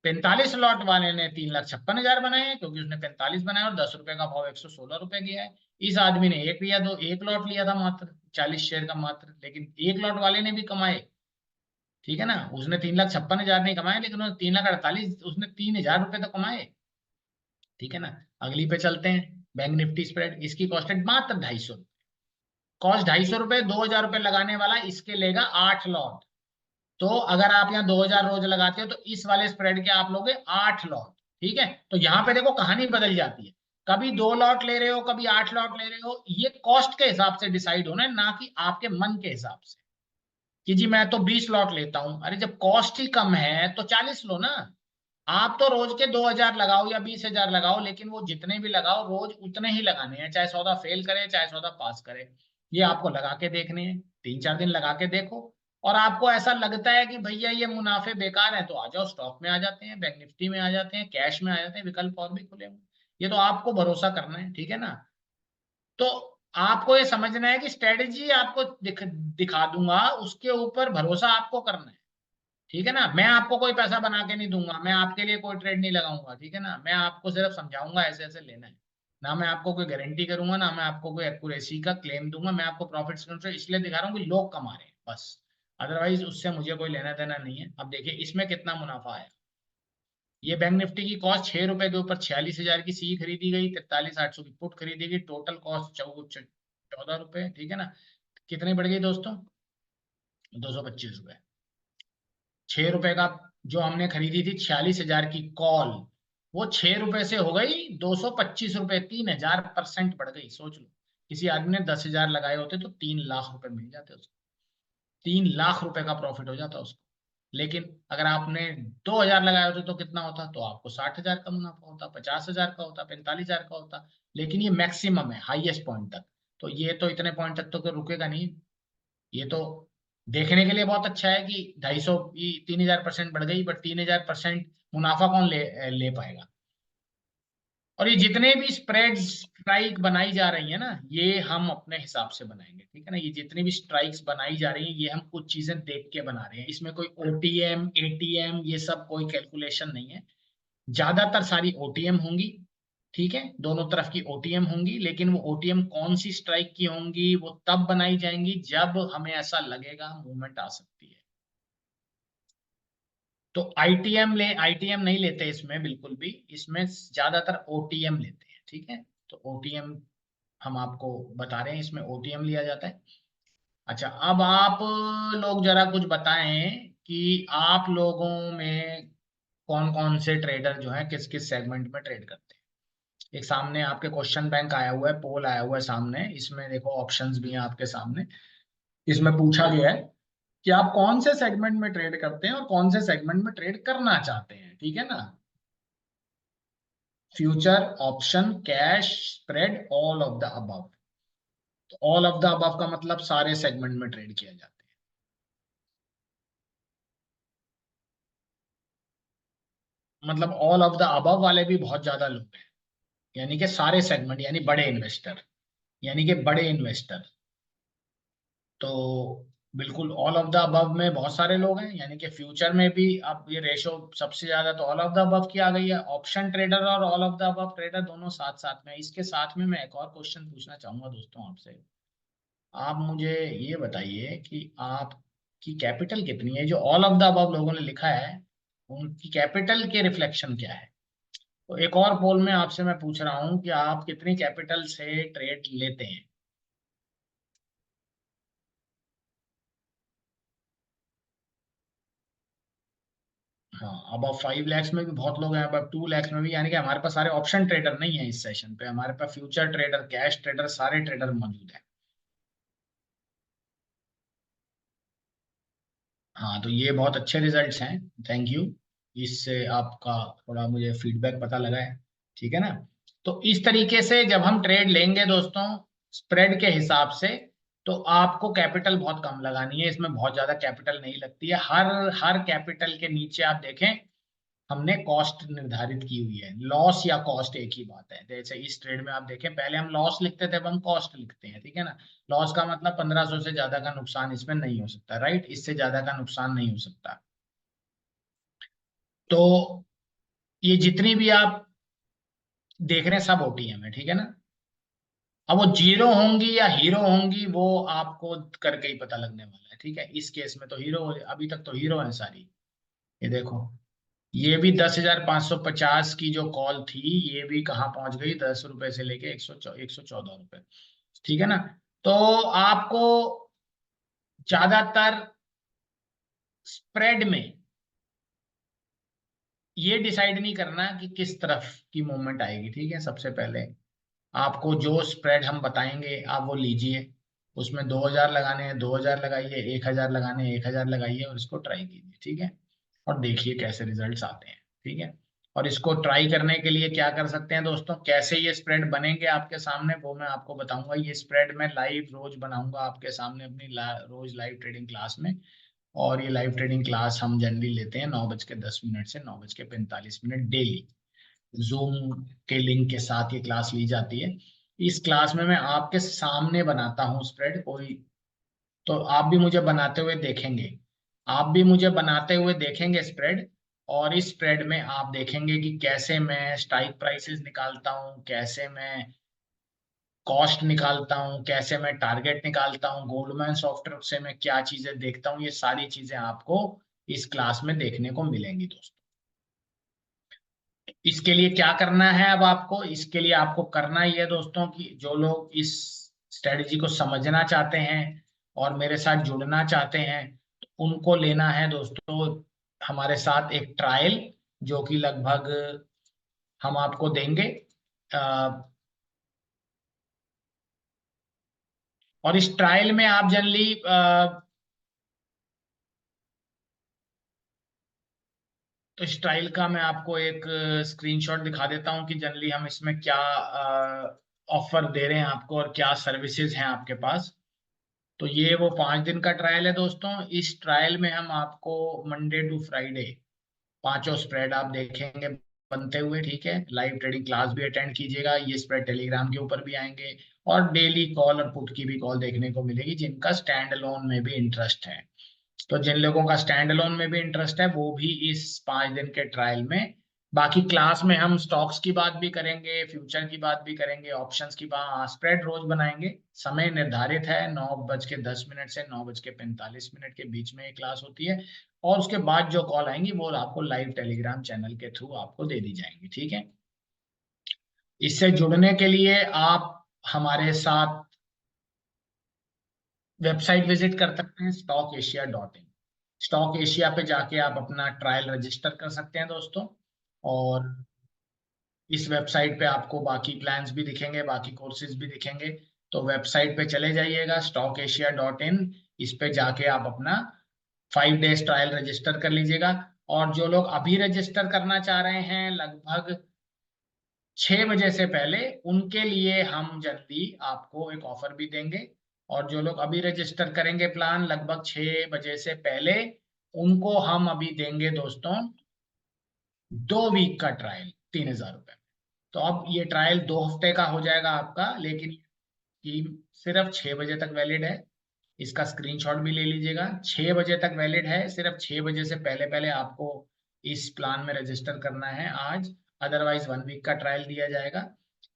45 लॉट वाले ने 3,56,000 बनाए हैं, क्योंकि उसने 45 बनाया और 10 रुपए का भाव 116 रुपए किया है। इस आदमी ने एक लॉट लिया था मात्र 40 शेयर का मात्र, लेकिन एक लॉट वाले ने भी कमाए, ठीक है ना। उसने 3,56,000 नहीं कमाए, लेकिन उसने 3,48, उसने 3,000 रुपए तो कमाए, ठीक है ना। अगली पे चलते हैं, बैंक निफ्टी स्प्रेड, इसकी कॉस्ट है मात्र 250 रुपए। कॉस्ट 250 रुपए, 2000 रुपए लगाने वाला इसके लेगा 8 लॉट। तो अगर आप यहाँ 2000 रोज लगाते हो तो इस वाले स्प्रेड के आप लोगे 8 लॉट। ठीक है, तो यहाँ पे देखो कहानी बदल जाती है, कभी 2 लॉट ले रहे हो, कभी 8 लॉट ले रहे हो, ये कॉस्ट के हिसाब से डिसाइड होना है, ना कि आपके मन के हिसाब से कि जी मैं तो 20 लॉट लेता हूं। अरे जब कॉस्ट ही कम है तो 40 लो ना। आप तो रोज के 2000 लगाओ या 20,000 लगाओ, लेकिन वो जितने भी लगाओ रोज उतने ही लगाने हैं, चाहे सौदा फेल करे चाहे सौदा पास करे। ये आपको लगा के देखने हैं, 3-4 दिन लगा के देखो, और आपको ऐसा लगता है कि भैया ये मुनाफे बेकार है तो आ जाओ, स्टॉक में आ जाते हैं, बैंक निफ्टी में आ जाते हैं, कैश में आ जाते हैं, विकल्प और भी खुले हुए। ये तो आपको भरोसा करना है, ठीक है ना। तो आपको ये समझना है कि स्ट्रेटेजी आपको दिखा दूंगा, उसके ऊपर भरोसा आपको करना है, ठीक है ना। मैं आपको कोई पैसा बना के नहीं दूंगा, मैं आपके लिए कोई ट्रेड नहीं लगाऊंगा, ठीक है ना। मैं आपको सिर्फ समझाऊंगा ऐसे ऐसे लेना है, ना मैं आपको कोई गारंटी करूंगा, ना मैं आपको कोई एक्यूरेसी का क्लेम दूंगा। मैं आपको प्रॉफिट स्क्रीन इसलिए दिखा रहा हूँ कि लोग कमा रहे हैं बस, अदरवाइज उससे मुझे कोई लेना देना नहीं है। अब देखिए इसमें कितना मुनाफा आया। ये बैंक निफ्टी की कॉस्ट 6 रुपए के ऊपर 46,000 की सी खरीदी गई, 43,800 की पुट खरीदी गई, टोटल कॉस्ट 14 रुपए, ठीक है ना। कितनी बढ़ गई दोस्तों, 225 रुपए। 6 रुपए का जो हमने खरीदी थी 46,000 की कॉल, वो 6 रुपए से हो गई 225 रुपए, 3,000% बढ़ गई। सोच लो किसी आदमी ने 10,000 लगाए होते तो 3 लाख रुपए मिल जाते उसको, 3 लाख रुपए का प्रॉफिट हो जाता उसको। लेकिन अगर आपने 2,000 लगाए होते तो कितना होता, तो आपको 60,000 का मुनाफा होता, 50,000 का होता, 45,000 का होता। लेकिन ये मैक्सिमम है, हाईएस्ट पॉइंट तक। तो ये तो इतने पॉइंट तक तो रुकेगा नहीं। ये तो देखने के लिए बहुत अच्छा है कि 250 की 3,000% बढ़ गई, बट 3,000% मुनाफा कौन ले पाएगा। और ये जितने भी स्प्रेड स्ट्राइक बनाई जा रही है ना, ये हम अपने हिसाब से बनाएंगे, ठीक है ना। ये जितनी भी स्ट्राइक्स बनाई जा रही है ये हम कुछ चीजें देख के बना रहे हैं, इसमें कोई ओटीएम एटीएम ये सब कोई कैलकुलेशन नहीं है। ज्यादातर सारी ओटीएम होंगी, ठीक है, दोनों तरफ की ओटीएम होंगी, लेकिन वो ओटीएम कौन सी स्ट्राइक की होंगी वो तब बनाई जाएंगी जब हमें ऐसा लगेगा मूवमेंट आ सकती है। तो आईटीएम नहीं लेते इसमें बिल्कुल भी, इसमें ज्यादातर ओटीएम लेते हैं, ठीक है। तो ओटीएम हम आपको बता रहे हैं, इसमें ओटीएम लिया जाता है। अच्छा, अब आप लोग जरा कुछ बताएं कि आप लोगों में कौन कौन से ट्रेडर जो हैं किस किस सेगमेंट में ट्रेड करते हैं। एक सामने आपके क्वेश्चन बैंक आया हुआ है, पोल आया हुआ है सामने, इसमें देखो ऑप्शंस भी हैं आपके सामने। इसमें पूछा गया है कि आप कौन से सेगमेंट में ट्रेड करते हैं और कौन से सेगमेंट में ट्रेड करना चाहते हैं, ठीक है ना। Future, option, cash, spread, all of the above. तो ऑल ऑफ द अबव का मतलब सारे सेगमेंट में ट्रेड किया जाता है। मतलब ऑल ऑफ द अबव वाले भी बहुत ज्यादा लोग हैं, यानी कि सारे सेगमेंट, यानी बड़े इन्वेस्टर, यानी कि बड़े इन्वेस्टर। तो बिल्कुल ऑल ऑफ द अबव में बहुत सारे लोग हैं, यानी कि फ्यूचर में भी अब ये रेशो सबसे ज्यादा तो ऑल ऑफ द अबव की आ गई है। ऑप्शन ट्रेडर और all of the above trader दोनों साथ साथ में। इसके साथ में मैं एक और क्वेश्चन पूछना चाहूंगा दोस्तों आपसे। आप मुझे ये बताइए कि आपकी कैपिटल कितनी है। जो ऑल ऑफ द अबव लोगों ने लिखा है उनकी कैपिटल के रिफ्लेक्शन क्या है। तो एक और पोल में आपसे मैं पूछ रहा हूं कि आप कितनी कैपिटल से ट्रेड लेते हैं। हाँ, अब 5 लाख में भी बहुत लोग हैं, अब 2 लाख में भी, यानी कि हमारे पास सारे ऑप्शन ट्रेडर नहीं है इस सेशन पे, हमारे पास फ्यूचर ट्रेडर, कैश ट्रेडर, सारे ट्रेडर मौजूद है। हाँ, तो ये बहुत अच्छे रिजल्ट्स हैं, थैंक यू। इससे आपका थोड़ा मुझे फीडबैक पता लगा है, ठीक है ना। तो इस तरीके से जब हम ट्रेड लेंगे दोस्तों स्प्रेड के हिसाब से, तो आपको कैपिटल बहुत कम लगानी है, इसमें बहुत ज्यादा कैपिटल नहीं लगती है। हर हर कैपिटल के नीचे आप देखें हमने कॉस्ट निर्धारित की हुई है। लॉस या कॉस्ट एक ही बात है। जैसे इस ट्रेड में आप देखें पहले हम लॉस लिखते थे, अब हम कॉस्ट लिखते हैं, ठीक है ना। लॉस का मतलब 1500 से ज्यादा का नुकसान इसमें नहीं हो सकता, राइट, इससे ज्यादा का नुकसान नहीं हो सकता। तो ये जितनी भी आप देख रहे हैं सब ओटीएम है, ठीक है ना। अब वो जीरो होंगी या हीरो होंगी वो आपको करके ही पता लगने वाला है, ठीक है। इस केस में तो हीरो, अभी तक तो हीरो है सारी, ये देखो ये भी 10,550 की जो कॉल थी, ये भी कहाँ पहुंच गई, 10 रुपए से लेके 114 रुपए। ठीक है ना। तो आपको ज्यादातर स्प्रेड में ये डिसाइड नहीं करना कि किस तरफ की मूवमेंट आएगी। ठीक है, सबसे पहले आपको जो स्प्रेड हम बताएंगे आप वो लीजिए, उसमें 2,000 लगाने हैं 2,000 लगाइए, 1,000 लगाने हैं 1,000 लगाइए और इसको ट्राई कीजिए। ठीक है, और देखिए कैसे रिजल्ट्स आते हैं। ठीक है, और इसको ट्राई करने के लिए क्या कर सकते हैं दोस्तों, कैसे ये स्प्रेड बनेंगे आपके सामने वो मैं आपको बताऊंगा। ये स्प्रेड मैं लाइव रोज बनाऊंगा आपके सामने अपनी रोज लाइव ट्रेडिंग क्लास में। और ये लाइव ट्रेडिंग क्लास हम जनरली लेते हैं 9:10 से 9:45 डेली। जूम के लिंक के साथ ये क्लास ली जाती है। इस क्लास में मैं आपके सामने बनाता हूँ स्प्रेड कोई, तो आप भी मुझे बनाते हुए देखेंगे, आप भी मुझे बनाते हुए देखेंगे स्प्रेड। और इस स्प्रेड में आप देखेंगे कि कैसे मैं स्ट्राइक प्राइसेस निकालता हूँ, कैसे मैं कॉस्ट निकालता हूँ, कैसे मैं टारगेट निकालता हूँ, गोल्डमैन सॉफ्टवेयर से मैं क्या चीजें देखता हूँ, ये सारी चीजें आपको इस क्लास में देखने को मिलेंगी दोस्तों। इसके लिए क्या करना है, अब आपको इसके लिए आपको करना ही है दोस्तों कि जो लोग इस स्ट्रेटजी को समझना चाहते हैं और मेरे साथ जुड़ना चाहते हैं, तो उनको लेना है दोस्तों हमारे साथ एक ट्रायल, जो कि लगभग हम आपको देंगे। और इस ट्रायल में आप जनरली तो इस ट्रायल का मैं आपको एक स्क्रीनशॉट दिखा देता हूं कि जनरली हम इसमें क्या ऑफर दे रहे हैं आपको और क्या सर्विसेज हैं आपके पास। तो ये वो 5 दिन का ट्रायल है दोस्तों। इस ट्रायल में हम आपको मंडे टू फ्राइडे पांचों स्प्रेड आप देखेंगे बनते हुए। ठीक है, लाइव ट्रेडिंग क्लास भी अटेंड कीजिएगा, ये स्प्रेड टेलीग्राम के ऊपर भी आएंगे, और डेली कॉल और पुट की भी कॉल देखने को मिलेगी जिनका स्टैंड अलोन में भी इंटरेस्ट है। तो जिन लोगों का स्टैंड अलोन में भी इंटरेस्ट है वो भी इस 5 दिन के ट्रायल में, बाकी क्लास में हम स्टॉक्स की बात भी करेंगे, फ्यूचर की बात भी करेंगे, ऑप्शंस की बात, स्प्रेड रोज बनाएंगे। समय निर्धारित है, 9:10 से 9:45 के बीच में ये क्लास होती है। और उसके बाद जो कॉल आएंगी वो आपको लाइव टेलीग्राम चैनल के थ्रू आपको दे दी जाएंगी। ठीक है, इससे जुड़ने के लिए आप हमारे साथ वेबसाइट विजिट कर सकते हैं stockasia.in। स्टॉक एशिया पे जाके आप अपना ट्रायल रजिस्टर कर सकते हैं दोस्तों। और इस वेबसाइट पे आपको बाकी प्लान्स भी दिखेंगे, बाकी कोर्सेज भी दिखेंगे। तो वेबसाइट पे चले जाइएगा stockasia.in, इस पे जाके आप अपना 5 डेज ट्रायल रजिस्टर कर लीजिएगा। और जो लोग अभी रजिस्टर करना चाह रहे हैं लगभग 6 बजे से पहले, उनके लिए हम जल्दी आपको एक ऑफर भी देंगे। और जो लोग अभी रजिस्टर करेंगे प्लान लगभग 6 बजे से पहले, उनको हम अभी देंगे दोस्तों 2 वीक का ट्रायल 3,000 रुपए। तो अब ये ट्रायल 2 हफ्ते का हो जाएगा आपका, लेकिन स्कीम सिर्फ 6 बजे तक वैलिड है। इसका स्क्रीनशॉट भी ले लीजिएगा, 6 बजे तक वैलिड है, सिर्फ 6 बजे से पहले पहले आपको इस प्लान में रजिस्टर करना है आज। अदरवाइज 1 वीक का ट्रायल दिया जाएगा।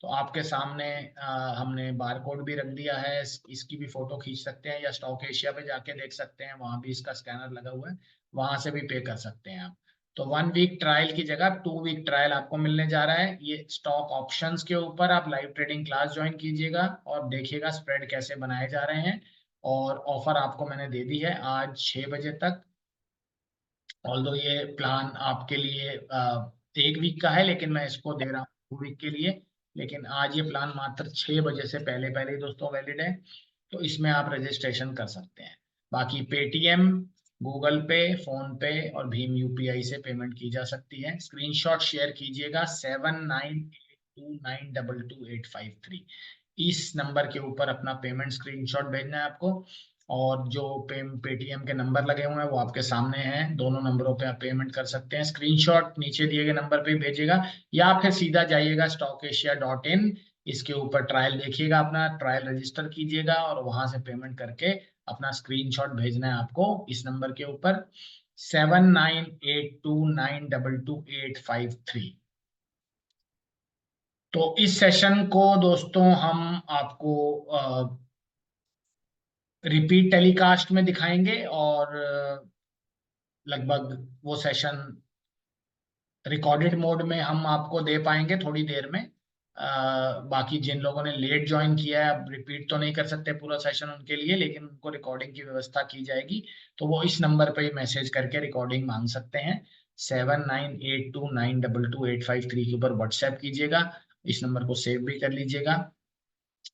तो आपके सामने हमने बार कोड भी रख दिया है, इसकी भी फोटो खींच सकते हैं या स्टॉक एशिया पे जाके देख सकते हैं, वहां भी इसका स्कैनर लगा हुआ है, वहां से भी पे कर सकते हैं आप। तो 1 वीक ट्रायल की जगह 2 वीक ट्रायल आपको मिलने जा रहा है। ये स्टॉक ऑप्शंस के ऊपर आप लाइव ट्रेडिंग क्लास ज्वाइन कीजिएगा और देखिएगा स्प्रेड कैसे बनाए जा रहे हैं। और ऑफर आपको मैंने दे दी है आज 6 बजे तक। ऑल्दो ये प्लान आपके लिए 1 वीक का है, लेकिन मैं इसको दे रहा हूँ 2 वीक के लिए। लेकिन आज ये प्लान मात्र 6 बजे से पहले पहले ही दोस्तों वैलिड है। तो इसमें आप रजिस्ट्रेशन कर सकते हैं। बाकी पेटीएम, गूगल पे, फोन पे और भीम यूपीआई से पेमेंट की जा सकती है। स्क्रीनशॉट शेयर कीजिएगा 7982922853, इस नंबर के ऊपर अपना पेमेंट स्क्रीनशॉट भेजना है आपको। और जो पेटीएम के नंबर लगे हुए हैं वो आपके सामने हैं, दोनों नंबरों पे आप पेमेंट कर सकते हैं। स्क्रीनशॉट नीचे दिए गए नंबर पे भेजिएगा या फिर सीधा जाइएगा stockasia.in, इसके ऊपर ट्रायल देखिएगा, अपना ट्रायल रजिस्टर कीजिएगा और वहां से पेमेंट करके अपना स्क्रीनशॉट भेजना है आपको इस नंबर के ऊपर 7982922853। तो इस सेशन को दोस्तों हम आपको रिपीट टेलीकास्ट में दिखाएंगे और लगभग वो सेशन रिकॉर्डेड मोड में हम आपको दे पाएंगे थोड़ी देर में। बाकी जिन लोगों ने लेट ज्वाइन किया है, अब रिपीट तो नहीं कर सकते पूरा सेशन उनके लिए, लेकिन उनको रिकॉर्डिंग की व्यवस्था की जाएगी। तो वो इस नंबर पे मैसेज करके रिकॉर्डिंग मांग सकते हैं। 7982922853 के ऊपर व्हाट्सएप कीजिएगा। इस नंबर को सेव भी कर लीजिएगा।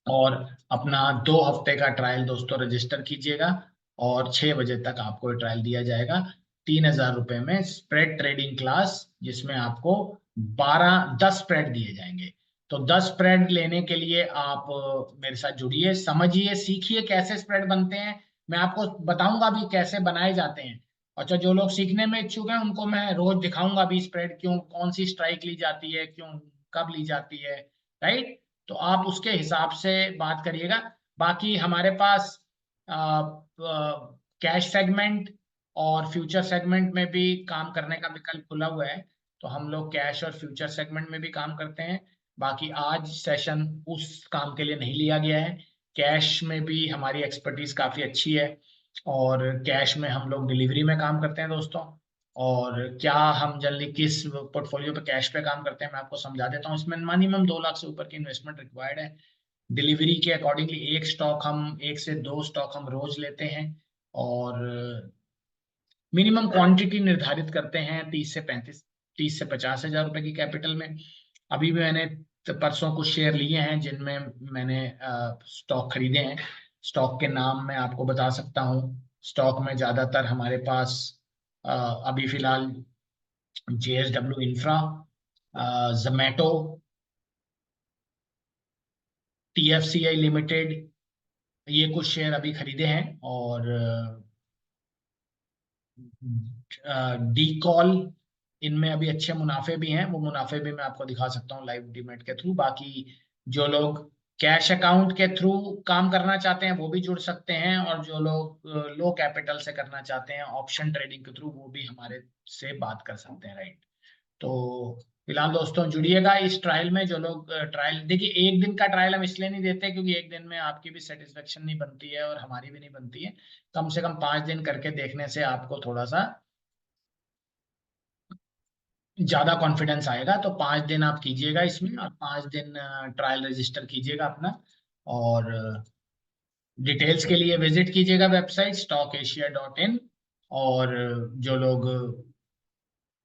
और अपना 2 हफ्ते का ट्रायल दोस्तों रजिस्टर कीजिएगा, और 6 बजे तक आपको ट्रायल दिया जाएगा 3,000 रुपए में स्प्रेड ट्रेडिंग क्लास, जिसमें आपको 10 स्प्रेड दिए जाएंगे। तो 10 स्प्रेड लेने के लिए आप मेरे साथ जुड़िए, समझिए, सीखिए कैसे स्प्रेड बनते हैं। मैं आपको बताऊंगा भी कैसे बनाए जाते हैं। अच्छा, जो लोग सीखने में इच्छुक हैं उनको मैं रोज दिखाऊंगा भी स्प्रेड क्यों, कौन सी स्ट्राइक ली जाती है, क्यों, कब ली जाती है, राइट। तो आप उसके हिसाब से बात करिएगा। बाकी हमारे पास कैश सेगमेंट और फ्यूचर सेगमेंट में भी काम करने का विकल्प खुला हुआ है। तो हम लोग कैश और फ्यूचर सेगमेंट में भी काम करते हैं। बाकी आज सेशन उस काम के लिए नहीं लिया गया है। कैश में भी हमारी एक्सपर्टीज काफी अच्छी है, और कैश में हम लोग डिलीवरी में काम करते हैं दोस्तों। और क्या हम जल्दी किस पोर्टफोलियो पे कैश पे काम करते हैं मैं आपको समझा देता हूँ। इसमें मिनिमम 2 लाख से ऊपर की इन्वेस्टमेंट रिक्वायर्ड है। डिलीवरी के अकॉर्डिंगली 1 से 2 स्टॉक हम रोज लेते हैं, और मिनिमम क्वांटिटी निर्धारित करते हैं 30 से 50 हजार रुपए की कैपिटल में। अभी भी मैंने परसों कुछ शेयर लिए हैं जिनमें मैंने स्टॉक खरीदे हैं। स्टॉक के नाम मैं आपको बता सकता हूँ। स्टॉक में ज्यादातर हमारे पास अभी फिलहाल JSW infra, Zomato, TFCI limited, ये कुछ शेयर अभी खरीदे हैं। और डी कॉल, इनमें अभी अच्छे मुनाफे भी हैं, वो मुनाफे भी मैं आपको दिखा सकता हूँ लाइव डीमेट के थ्रू। बाकी जो लोग कैश अकाउंट के थ्रू काम करना चाहते हैं वो भी जुड़ सकते हैं, और जो लोग लो कैपिटल से करना चाहते हैं ऑप्शन ट्रेडिंग के थ्रू, वो भी हमारे से बात कर सकते हैं, राइट। तो फिलहाल दोस्तों जुड़िएगा इस ट्रायल में। जो लोग ट्रायल, देखिए 1 दिन का ट्रायल हम इसलिए नहीं देते क्योंकि 1 दिन में आपकी भी सेटिस्फेक्शन नहीं बनती है और हमारी भी नहीं बनती है। कम से कम 5 दिन करके देखने से आपको थोड़ा सा ज्यादा कॉन्फिडेंस आएगा। तो 5 दिन आप कीजिएगा इसमें, और 5 दिन ट्रायल रजिस्टर कीजिएगा अपना। और डिटेल्स के लिए विजिट कीजिएगा वेबसाइट stockasia.in। और जो लोग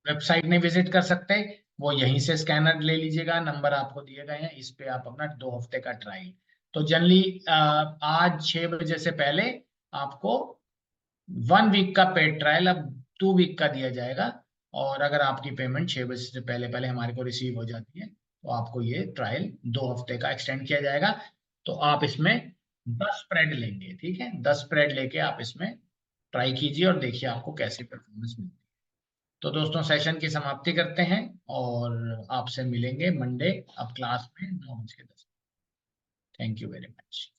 वेबसाइट नहीं विजिट कर सकते, वो यहीं से स्कैनर ले लीजिएगा, नंबर आपको दिए गए हैं, इस पे आप अपना 2 हफ्ते का ट्रायल। तो जनरली आज 6 बजे से पहले आपको 1 वीक का पेड ट्रायल अब 2 वीक का दिया जाएगा। और अगर आपकी पेमेंट 6 बजे से पहले पहले हमारे को रिसीव हो जाती है तो आपको ये ट्रायल 2 हफ्ते का एक्सटेंड किया जाएगा। तो आप इसमें 10 स्प्रेड लेंगे, ठीक है, 10 स्प्रेड लेके आप इसमें ट्राई कीजिए और देखिए आपको कैसी परफॉर्मेंस मिलती है। तो दोस्तों सेशन की समाप्ति करते हैं, और आपसे मिलेंगे मंडे अब क्लास में 9 बजे 10। Thank you very much.